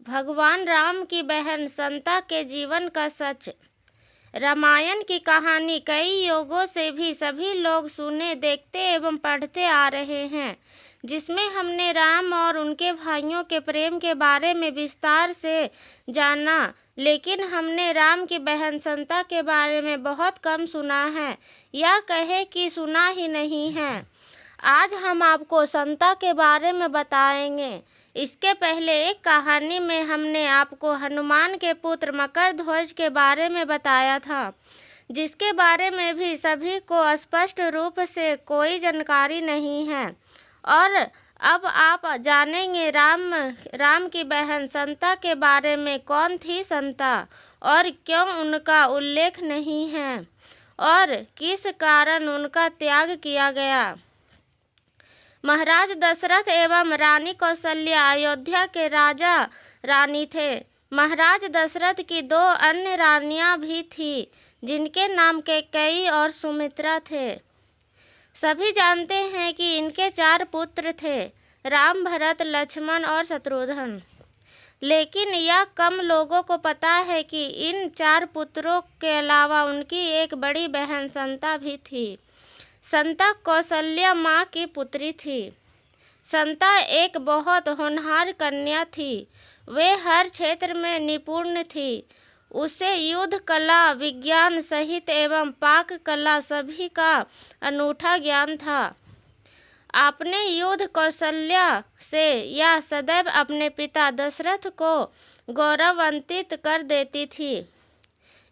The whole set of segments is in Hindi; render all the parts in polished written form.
भगवान राम की बहन संता के जीवन का सच। रामायण की कहानी कई युगों से भी सभी लोग सुने, देखते एवं पढ़ते आ रहे हैं, जिसमें हमने राम और उनके भाइयों के प्रेम के बारे में विस्तार से जाना, लेकिन हमने राम की बहन संता के बारे में बहुत कम सुना है, या कहे कि सुना ही नहीं है। आज हम आपको संता के बारे में बताएंगे। इसके पहले एक कहानी में हमने आपको हनुमान के पुत्र मकरध्वज के बारे में बताया था, जिसके बारे में भी सभी को स्पष्ट रूप से कोई जानकारी नहीं है। और अब आप जानेंगे राम की बहन संता के बारे में। कौन थी संता और क्यों उनका उल्लेख नहीं है और किस कारण उनका त्याग किया गया। महाराज दशरथ एवं रानी कौशल्या अयोध्या के राजा रानी थे। महाराज दशरथ की दो अन्य रानियां भी थीं, जिनके नाम कैकेयी और सुमित्रा थे। सभी जानते हैं कि इनके 4 पुत्र थे, राम, भरत, लक्ष्मण और शत्रुघ्न। लेकिन यह कम लोगों को पता है कि इन 4 पुत्रों के अलावा उनकी एक बड़ी बहन संता भी थी। संता कौशल्या माँ की पुत्री थी। संता एक बहुत होनहार कन्या थी। वे हर क्षेत्र में निपुण थी। उसे युद्ध कला, विज्ञान, साहित्य एवं पाक कला सभी का अनूठा ज्ञान था। अपने युद्ध कौशल्या से यह सदैव अपने पिता दशरथ को गौरवान्वित कर देती थी।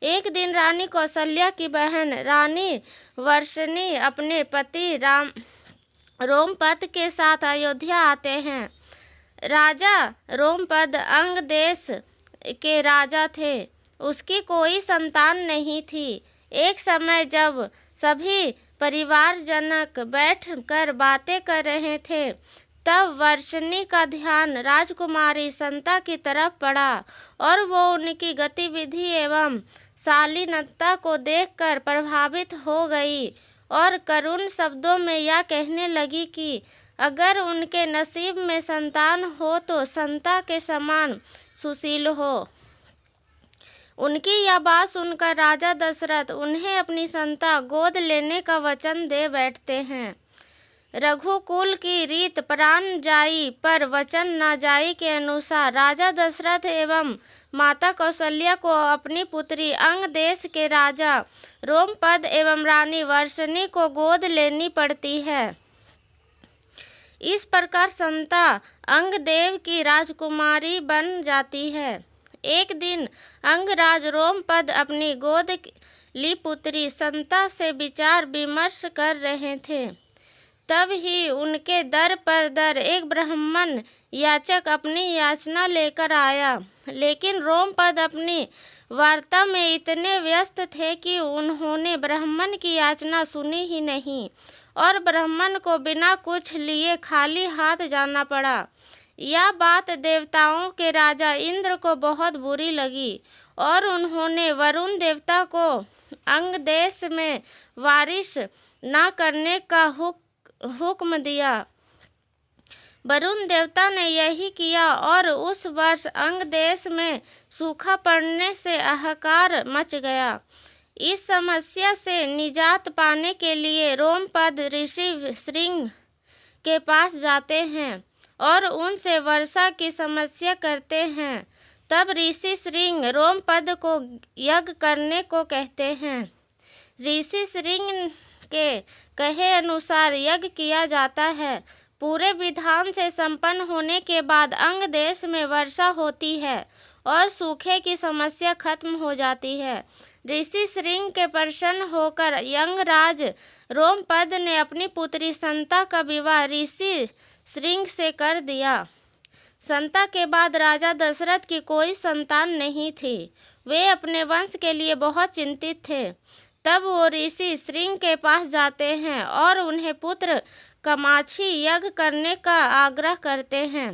एक दिन रानी कौशल्या की बहन रानी वर्षिणी अपने पति रोमपद के साथ अयोध्या आते हैं। राजा रोमपद अंग देश के राजा थे। उसकी कोई संतान नहीं थी। एक समय जब सभी परिवारजनक बैठ कर बातें कर रहे थे, तब वर्षिणी का ध्यान राजकुमारी संता की तरफ पड़ा और वो उनकी गतिविधि एवं शालीनता को देखकर प्रभावित हो गई और करुण शब्दों में यह कहने लगी कि अगर उनके नसीब में संतान हो तो संता के समान सुशील हो। उनकी यह बात सुनकर राजा दशरथ उन्हें अपनी संता गोद लेने का वचन दे बैठते हैं। रघुकुल की रीत प्राण जाई पर वचन न जाई के अनुसार राजा दशरथ एवं माता कौशल्या को अपनी पुत्री अंग देश के राजा रोमपद एवं रानी वर्षिणी को गोद लेनी पड़ती है। इस प्रकार संता अंगदेव की राजकुमारी बन जाती है। एक दिन अंगराज रोमपद अपनी गोद ली पुत्री संता से विचार विमर्श कर रहे थे। तब ही उनके दर पर एक ब्राह्मण याचक अपनी याचना लेकर आया, लेकिन रोमपद अपनी वार्ता में इतने व्यस्त थे कि उन्होंने ब्राह्मण की याचना सुनी ही नहीं और ब्राह्मण को बिना कुछ लिए खाली हाथ जाना पड़ा। यह बात देवताओं के राजा इंद्र को बहुत बुरी लगी और उन्होंने वरुण देवता को अंग देश में बारिश न करने का हुक्म दिया। वरुण देवता ने यही किया और उस वर्ष अंग देश में सूखा पड़ने से हाहाकार मच गया। इस समस्या से निजात पाने के लिए रोमपद ऋषि श्रृंग के पास जाते हैं और उनसे वर्षा की समस्या करते हैं। तब ऋषि श्रृंग रोमपद को यज्ञ करने को कहते हैं। ऋषि श्रृंग के कहे अनुसार यज्ञ किया जाता है। पूरे विधान से संपन्न होने के बाद अंग देश में वर्षा होती है और सूखे की समस्या खत्म हो जाती है। ऋषि श्रृंग के प्रसन्न होकर यंगराज रोमपद ने अपनी पुत्री संता का विवाह ऋषि श्रृंग से कर दिया। संता के बाद राजा दशरथ की कोई संतान नहीं थी। वे अपने वंश के लिए बहुत चिंतित थे। तब वो ऋषि श्रृंग के पास जाते हैं और उन्हें पुत्र कामाक्षी यज्ञ करने का आग्रह करते हैं।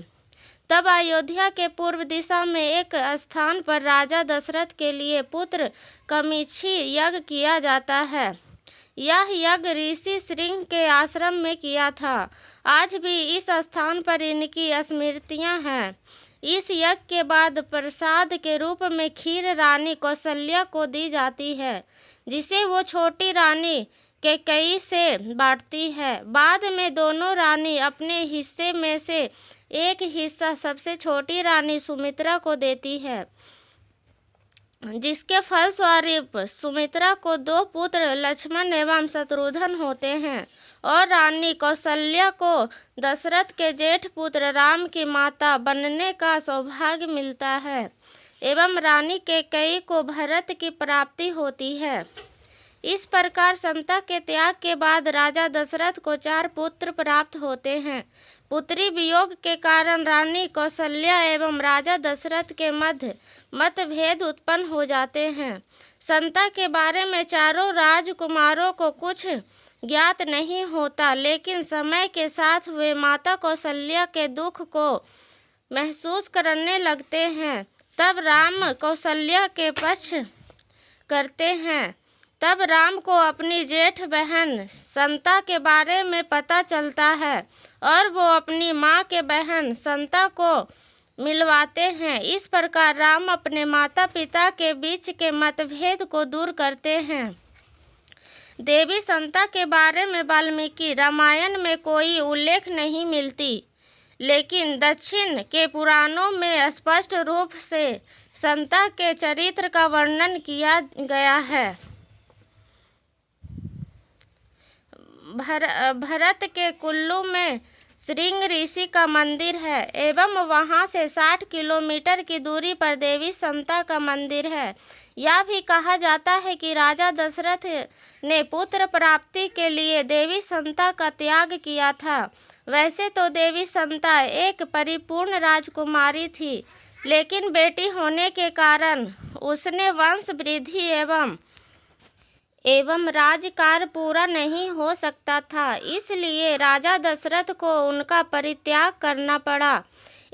तब अयोध्या के पूर्व दिशा में एक स्थान पर राजा दशरथ के लिए पुत्र कामाक्षी यज्ञ किया जाता है। यह यज्ञ ऋषि श्रृंग के आश्रम में किया था। आज भी इस स्थान पर इनकी स्मृतियां हैं। इस यज्ञ के बाद प्रसाद के रूप में खीर रानी कौशल्या को दी जाती है, जिसे वो छोटी रानी कैकेयी से बांटती है। बाद में दोनों रानी अपने हिस्से में से एक हिस्सा सबसे छोटी रानी सुमित्रा को देती है, जिसके फलस्वरूप सुमित्रा को 2 पुत्र लक्ष्मण एवं शत्रुघ्न होते हैं और रानी कौशल्या को दशरथ के जेठ पुत्र राम की माता बनने का सौभाग्य मिलता है एवं रानी कैकेयी को भरत की प्राप्ति होती है। इस प्रकार संता के त्याग के बाद राजा दशरथ को 4 पुत्र प्राप्त होते हैं। पुत्री वियोग के कारण रानी कौशल्या एवं राजा दशरथ के मध्य मतभेद उत्पन्न हो जाते हैं। संता के बारे में चारों राजकुमारों को कुछ ज्ञात नहीं होता, लेकिन समय के साथ वे माता कौशल्या के दुख को महसूस करने लगते हैं। तब राम कौशल्या के पक्ष करते हैं। तब राम को अपनी जेठ बहन संता के बारे में पता चलता है और वो अपनी माँ के बहन संता को मिलवाते हैं। इस प्रकार राम अपने माता पिता के बीच के मतभेद को दूर करते हैं। देवी संता के बारे में वाल्मीकि रामायण में कोई उल्लेख नहीं मिलती, लेकिन दक्षिण के पुराणों में स्पष्ट रूप से संता के चरित्र का वर्णन किया गया है। भरत के कुल्लू में श्रृंग ऋषि का मंदिर है एवं वहां से 60 किलोमीटर की दूरी पर देवी संता का मंदिर है। यह भी कहा जाता है कि राजा दशरथ ने पुत्र प्राप्ति के लिए देवी संता का त्याग किया था। वैसे तो देवी संता एक परिपूर्ण राजकुमारी थी, लेकिन बेटी होने के कारण उसने वंश वृद्धि एवं राजकार्य पूरा नहीं हो सकता था, इसलिए राजा दशरथ को उनका परित्याग करना पड़ा।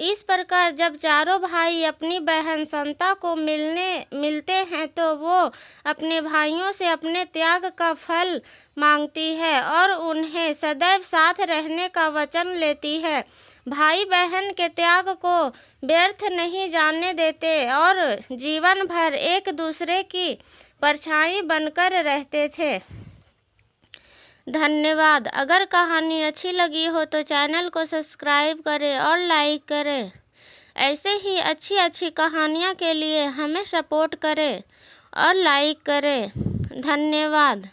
इस प्रकार जब चारों भाई अपनी बहन संता को मिलते हैं तो वो अपने भाइयों से अपने त्याग का फल मांगती है और उन्हें सदैव साथ रहने का वचन लेती है। भाई बहन के त्याग को व्यर्थ नहीं जाने देते और जीवन भर एक दूसरे की परछाई बनकर रहते थे। धन्यवाद। अगर कहानी अच्छी लगी हो तो चैनल को सब्सक्राइब करें और लाइक करें। ऐसे ही अच्छी कहानियाँ के लिए हमें सपोर्ट करें और लाइक करें। धन्यवाद।